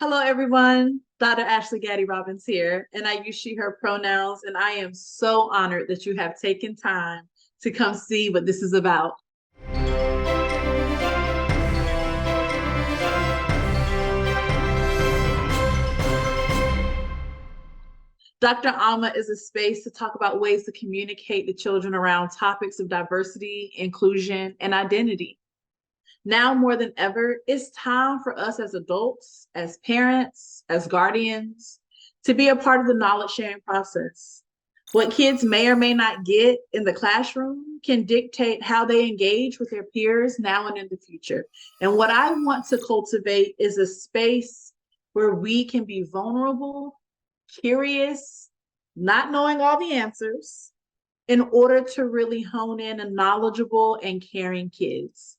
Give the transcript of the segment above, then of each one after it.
Hello, everyone. Dr. Ashley Gaddy Robbins here, and I use she, her pronouns, and I am so honored that you have taken time to come see what this is about. Dr. Amma is a space to talk about ways to communicate to children around topics of diversity, inclusion, and identity. Now more than ever, it's time for us as adults, as parents, as guardians, to be a part of the knowledge sharing process. What kids may or may not get in the classroom can dictate how they engage with their peers now and in the future. And what I want to cultivate is a space where we can be vulnerable, curious, not knowing all the answers, in order to really hone in a knowledgeable and caring kids.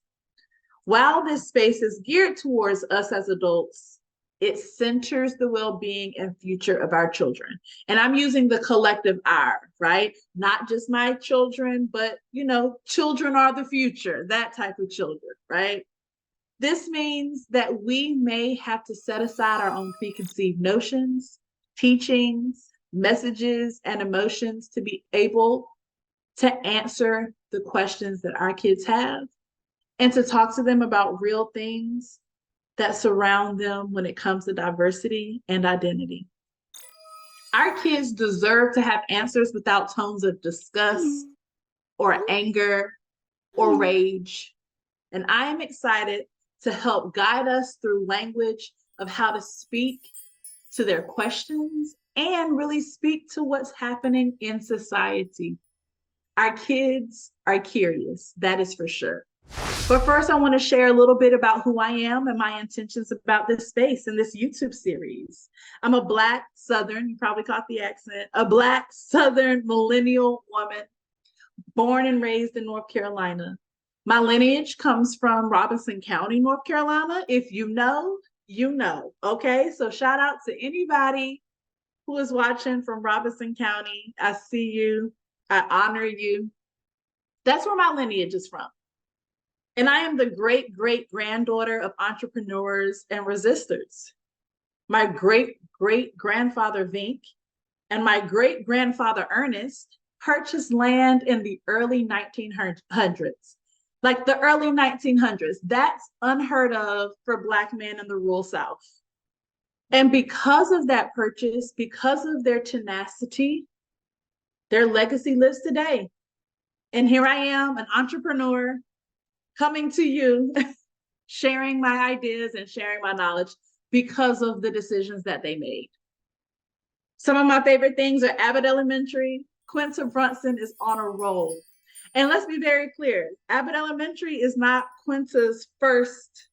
While this space is geared towards us as adults, it centers the well-being and future of our children. And I'm using the collective "our," right? Not just my children, but children are the future, that type of children, right? This means that we may have to set aside our own preconceived notions, teachings, messages, and emotions to be able to answer the questions that our kids have and to talk to them about real things that surround them when it comes to diversity and identity. Our kids deserve to have answers without tones of disgust or anger or rage. And I am excited to help guide us through language of how to speak to their questions and really speak to what's happening in society. Our kids are curious, that is for sure. But first, I want to share a little bit about who I am and my intentions about this space and this YouTube series. I'm a Black Southern, you probably caught the accent, a Black Southern millennial woman born and raised in North Carolina. My lineage comes from Robinson County, North Carolina. If you know, you know. Okay, so shout out to anybody who is watching from Robinson County. I see you. I honor you. That's where my lineage is from. And I am the great great granddaughter of entrepreneurs and resistors. My great great grandfather Vink and my great grandfather Ernest purchased land in the early 1900s. Like the early 1900s. That's unheard of for Black men in the rural South. And because of that purchase, because of their tenacity, their legacy lives today. And here I am, an entrepreneur, coming to you, sharing my ideas and sharing my knowledge because of the decisions that they made. Some of my favorite things are Abbott Elementary. Quinta Brunson is on a roll. And let's be very clear, Abbott Elementary is not Quinta's first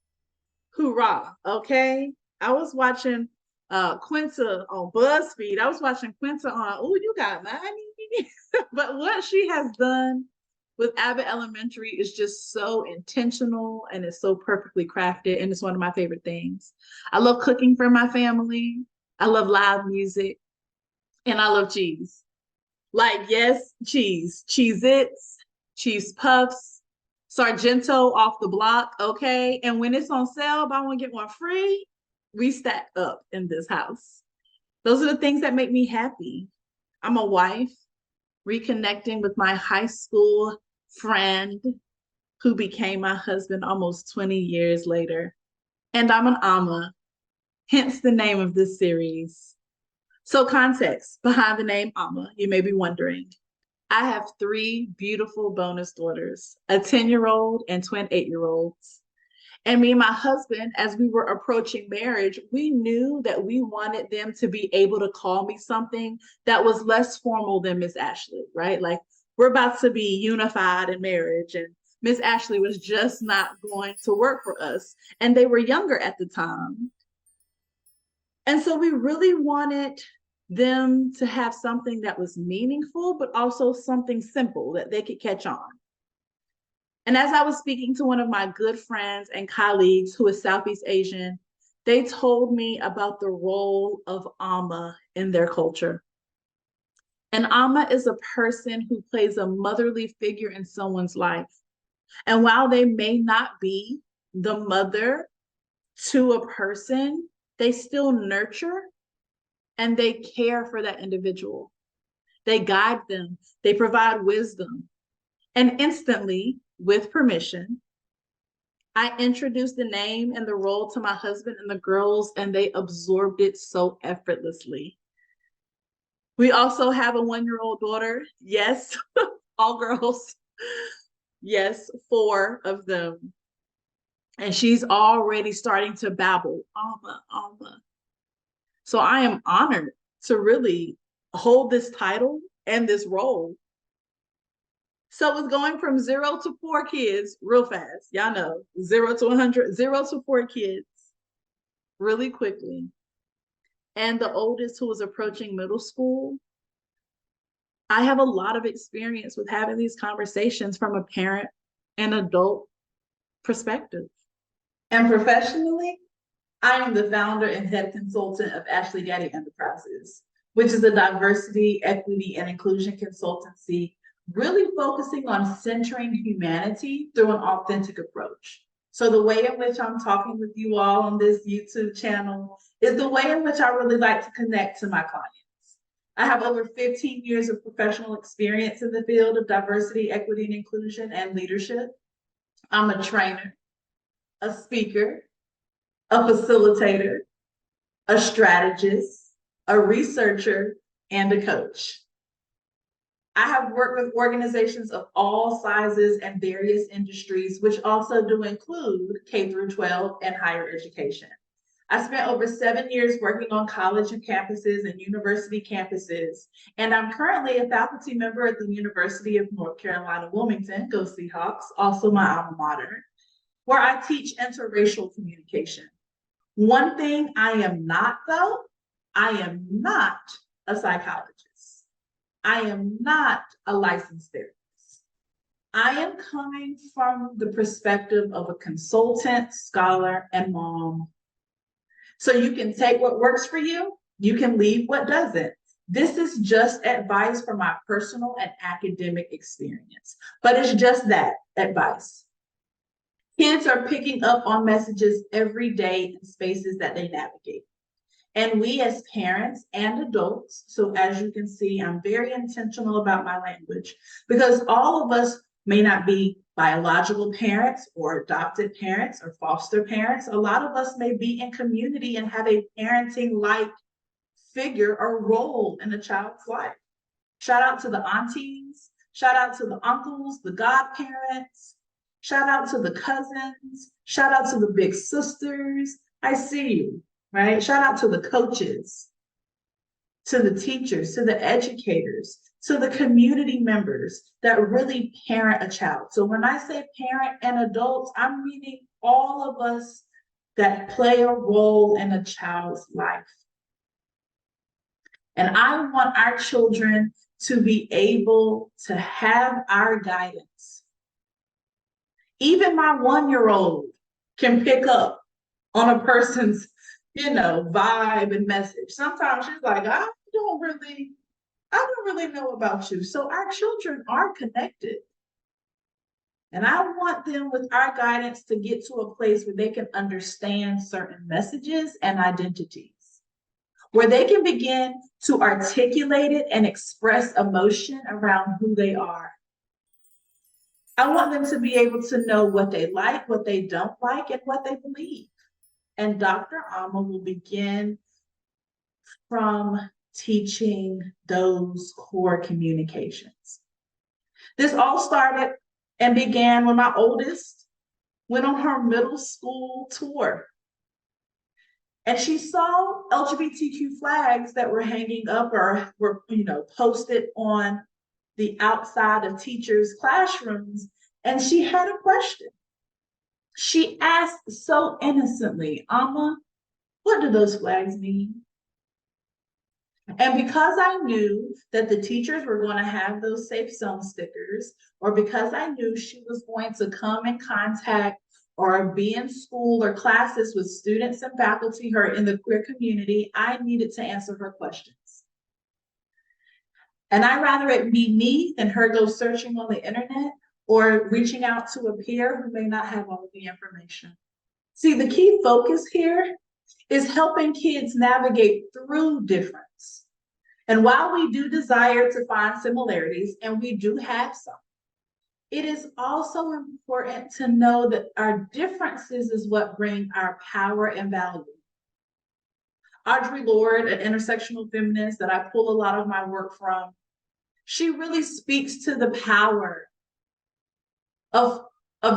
hoorah, okay? I was watching Quinta on BuzzFeed. I was watching Quinta on, oh, you got money. But what she has done with Abbott Elementary is just so intentional and it's so perfectly crafted. And it's one of my favorite things. I love cooking for my family. I love loud music. And I love cheese. Like, yes, cheese. Cheez-Its, cheese puffs, Sargento off the block, okay? And when it's on sale, buy one, get one free, we stack up in this house. Those are the things that make me happy. I'm a wife, reconnecting with my high school friend who became my husband almost 20 years later. And I'm an Amma, hence the name of this series. So context behind the name Amma, you may be wondering. I have three beautiful bonus daughters, a 10-year-old and twin 8-year-olds. And me and my husband, as we were approaching marriage, we knew that we wanted them to be able to call me something that was less formal than Miss Ashley, right? Like, we're about to be unified in marriage, and Miss Ashley was just not going to work for us. And they were younger at the time. And so we really wanted them to have something that was meaningful, but also something simple that they could catch on. And as I was speaking to one of my good friends and colleagues who is Southeast Asian, they told me about the role of Amma in their culture. And Amma is a person who plays a motherly figure in someone's life. And while they may not be the mother to a person, They still nurture and they care for that individual. They guide them, they provide wisdom. And instantly, with permission, I introduced the name and the role to my husband and the girls, and they absorbed it so effortlessly. We also have a 1-year-old daughter. Yes, all girls. Yes, 4 of them. And she's already starting to babble, Amma, Amma. So I am honored to really hold this title and this role. So it's going from 0 to 4 kids real fast. Y'all know 0 to 100, 0 to 4 kids really quickly. And the oldest, who is approaching middle school, I have a lot of experience with having these conversations from a parent and adult perspective. And professionally, I am the founder and head consultant of Ashley Gaddy Enterprises, which is a diversity, equity, and inclusion consultancy, really focusing on centering humanity through an authentic approach. So the way in which I'm talking with you all on this YouTube channel is the way in which I really like to connect to my clients. I have over 15 years of professional experience in the field of diversity, equity, and inclusion and leadership. I'm a trainer, a speaker, a facilitator, a strategist, a researcher, and a coach. I have worked with organizations of all sizes and various industries, which also do include K through 12 and higher education. I spent over 7 years working on college and campuses and university campuses, and I'm currently a faculty member at the University of North Carolina, Wilmington, go Seahawks, also my alma mater, where I teach interracial communication. One thing I am not, though, I am not a psychologist. I am not a licensed therapist. I am coming from the perspective of a consultant, scholar, and mom. So you can take what works for you, you can leave what doesn't. This is just advice from my personal and academic experience, but it's just that, advice. Kids are picking up on messages every day in spaces that they navigate. And we as parents and adults, so as you can see, I'm very intentional about my language, because all of us may not be biological parents or adopted parents or foster parents. A lot of us may be in community and have a parenting-like figure or role in a child's life. Shout out to the aunties, shout out to the uncles, the godparents, shout out to the cousins, shout out to the big sisters. I see you. Right? Shout out to the coaches, to the teachers, to the educators, to the community members that really parent a child. So when I say parent and adults, I'm meaning all of us that play a role in a child's life. And I want our children to be able to have our guidance. Even my 1-year-old can pick up on a person's vibe and message. Sometimes she's like, I don't really know about you. So our children are connected. And I want them, with our guidance, to get to a place where they can understand certain messages and identities, where they can begin to articulate it and express emotion around who they are. I want them to be able to know what they like, what they don't like, and what they believe. And Dr. Amma will begin from teaching those core communications. This all started and began when my oldest went on her middle school tour. And she saw LGBTQ flags that were hanging up or were, posted on the outside of teachers' classrooms. And she had a question. She asked so innocently, Amma, what do those flags mean? And because I knew that the teachers were going to have those safe zone stickers, or because I knew she was going to come in contact or be in school or classes with students and faculty who are in the queer community, I needed to answer her questions. And I'd rather it be me than her go searching on the internet or reaching out to a peer who may not have all of the information. See, the key focus here is helping kids navigate through difference. And while we do desire to find similarities, and we do have some, it is also important to know that our differences is what bring our power and value. Audre Lorde, an intersectional feminist that I pull a lot of my work from, she really speaks to the power of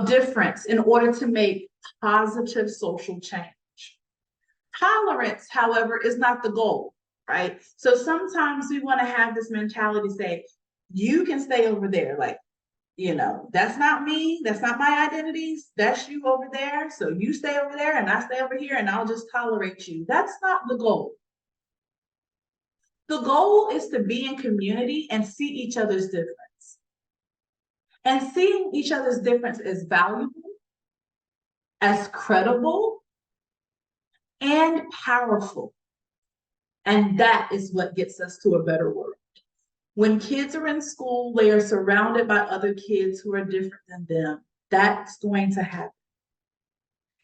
difference in order to make positive social change. Tolerance, however, is not the goal, right? So sometimes we want to have this mentality say, you can stay over there, like, that's not me, that's not my identities, that's you over there. So you stay over there and I stay over here and I'll just tolerate you. That's not the goal. The goal is to be in community and see each other's difference. And seeing each other's difference as valuable, as credible, and powerful. And that is what gets us to a better world. When kids are in school, they are surrounded by other kids who are different than them. That's going to happen.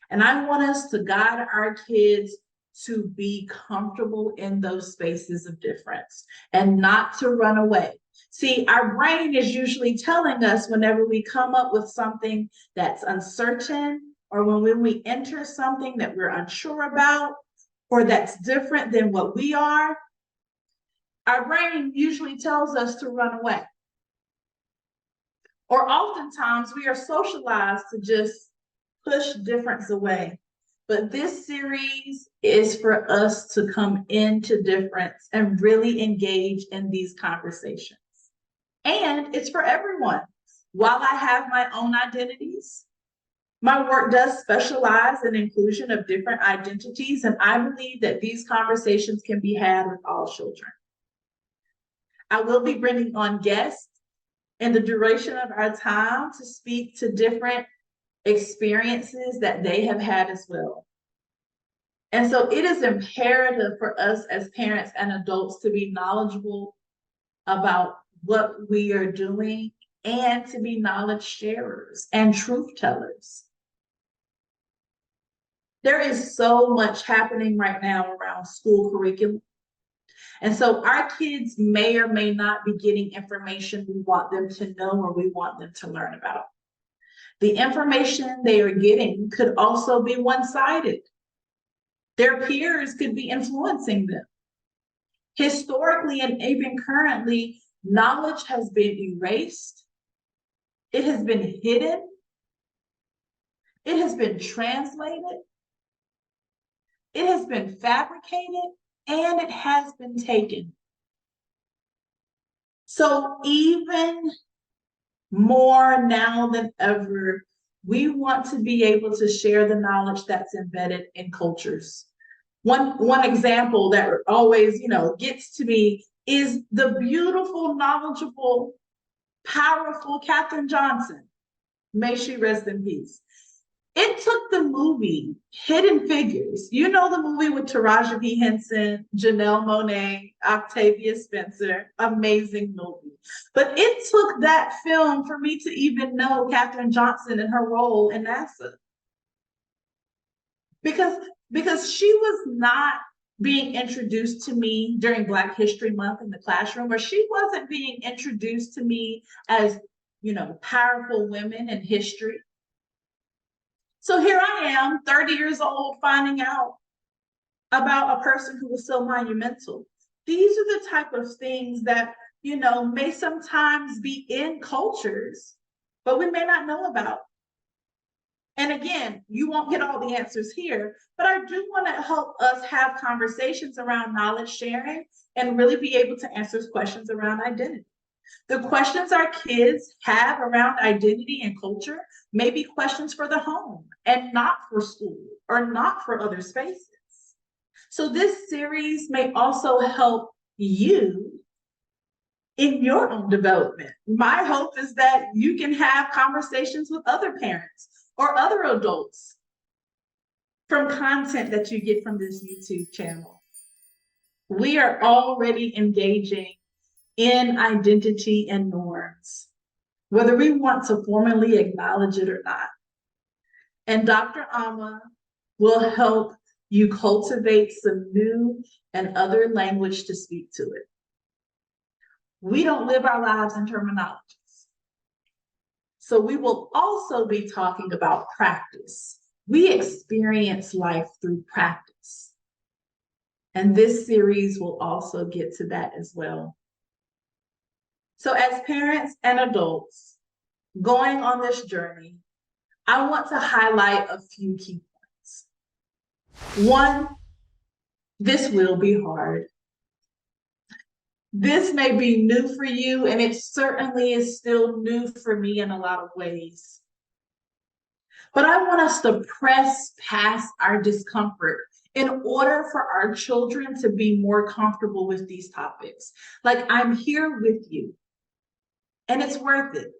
And I want us to guide our kids to be comfortable in those spaces of difference and not to run away. See, our brain is usually telling us whenever we come up with something that's uncertain, or when we enter something that we're unsure about, or that's different than what we are, our brain usually tells us to run away. Or oftentimes we are socialized to just push difference away. But this series is for us to come into difference and really engage in these conversations. And it's for everyone. While I have my own identities, my work does specialize in inclusion of different identities, and I believe that these conversations can be had with all children. I will be bringing on guests in the duration of our time to speak to different experiences that they have had as well. And so it is imperative for us as parents and adults to be knowledgeable about what we are doing and to be knowledge sharers and truth tellers. There is so much happening right now around school curriculum. And so our kids may or may not be getting information we want them to know or we want them to learn about. The information they are getting could also be one-sided. Their peers could be influencing them. Historically and even currently, knowledge has been erased. It has been hidden. It has been translated. It has been fabricated, and it has been taken. So even more now than ever, we want to be able to share the knowledge that's embedded in cultures. One example that always, gets to me is the beautiful, knowledgeable, powerful Katherine Johnson. May she rest in peace. It took the movie Hidden Figures. You know the movie with Taraji P. Henson, Janelle Monáe, Octavia Spencer. Amazing movie. But it took that film for me to even know Katherine Johnson and her role in NASA. Because she was not being introduced to me during Black History Month in the classroom, or she wasn't being introduced to me as, powerful women in history. So here I am, 30 years old, finding out about a person who was so monumental. These are the type of things that, may sometimes be in cultures, but we may not know about. And again, you won't get all the answers here, but I do want to help us have conversations around knowledge sharing and really be able to answer questions around identity. The questions our kids have around identity and culture may be questions for the home and not for school or not for other spaces. So this series may also help you in your own development. My hope is that you can have conversations with other parents or other adults from content that you get from this YouTube channel. We are already engaging in identity and norms, whether we want to formally acknowledge it or not. And Dr. Amma will help You cultivate some new and other language to speak to it. We don't live our lives in terminologies. So we will also be talking about practice. We experience life through practice. And this series will also get to that as well. So as parents and adults going on this journey, I want to highlight a few key points. One, this will be hard. This may be new for you, and it certainly is still new for me in a lot of ways. But I want us to press past our discomfort in order for our children to be more comfortable with these topics. Like, I'm here with you, and it's worth it.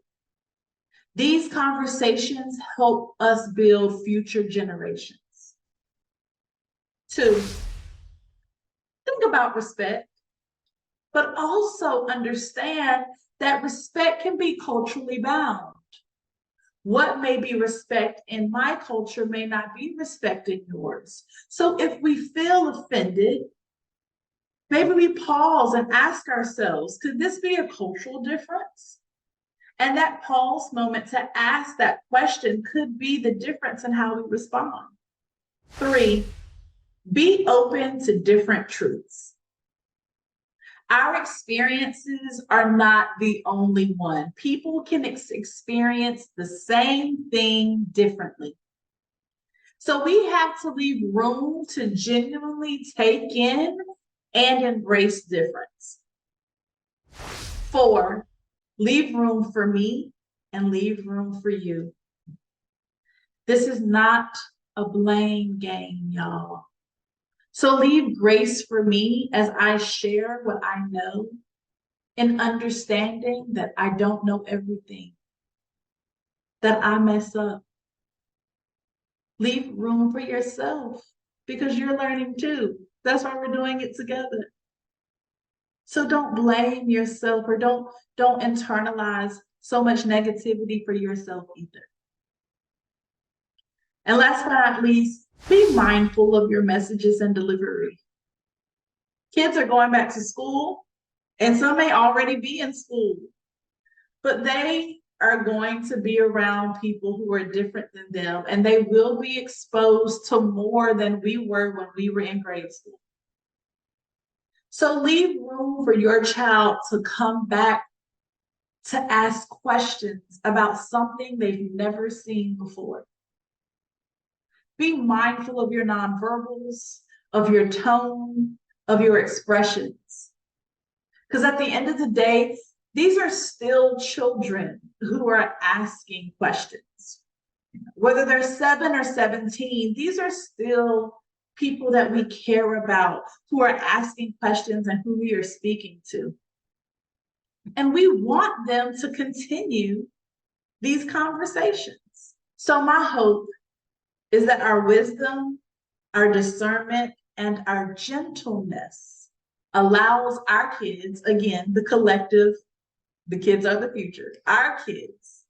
These conversations help us build future generations. 2, think about respect, but also understand that respect can be culturally bound. What may be respect in my culture may not be respect in yours. So if we feel offended, maybe we pause and ask ourselves, could this be a cultural difference? And that pause moment to ask that question could be the difference in how we respond. 3, be open to different truths. Our experiences are not the only one. People can experience the same thing differently. So we have to leave room to genuinely take in and embrace difference. 4, leave room for me and leave room for you. This is not a blame game, y'all. So leave grace for me as I share what I know, and understanding that I don't know everything, that I mess up. Leave room for yourself because you're learning too. That's why we're doing it together. So don't blame yourself, or don't internalize so much negativity for yourself either. And last but not least, be mindful of your messages and delivery. Kids are going back to school, and some may already be in school, but they are going to be around people who are different than them, and they will be exposed to more than we were when we were in grade school. So leave room for your child to come back to ask questions about something they've never seen before. Be mindful of your nonverbals, of your tone, of your expressions. Because at the end of the day, these are still children who are asking questions. Whether they're 7 or 17, these are still people that we care about, who are asking questions and who we are speaking to. And we want them to continue these conversations. So my hope is that our wisdom, our discernment, and our gentleness allows our kids, again, the collective, the kids are the future, our kids,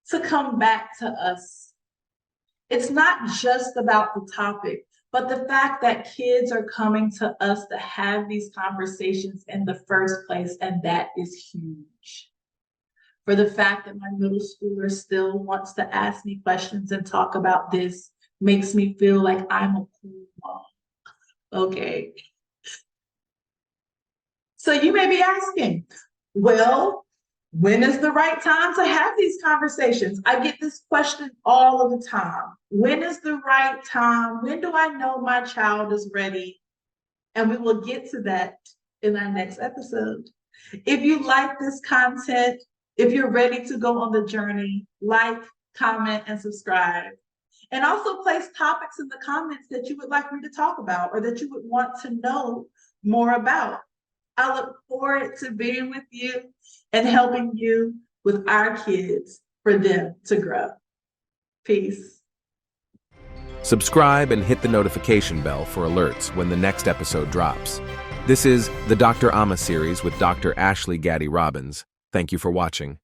to come back to us. It's not just about the topic, but the fact that kids are coming to us to have these conversations in the first place, and that is huge. For the fact that my middle schooler still wants to ask me questions and talk about this makes me feel like I'm a cool mom. Okay. So you may be asking, well, when is the right time to have these conversations? I get this question all of the time. When is the right time? When do I know my child is ready? And we will get to that in our next episode. If you like this content, if you're ready to go on the journey, like, comment, and subscribe. And also place topics in the comments that you would like me to talk about or that you would want to know more about. I look forward to being with you and helping you with our kids for them to grow. Peace. Subscribe and hit the notification bell for alerts when the next episode drops. This is the Dr. Amma Series with Dr. Ashley Gaddy Robbins. Thank you for watching.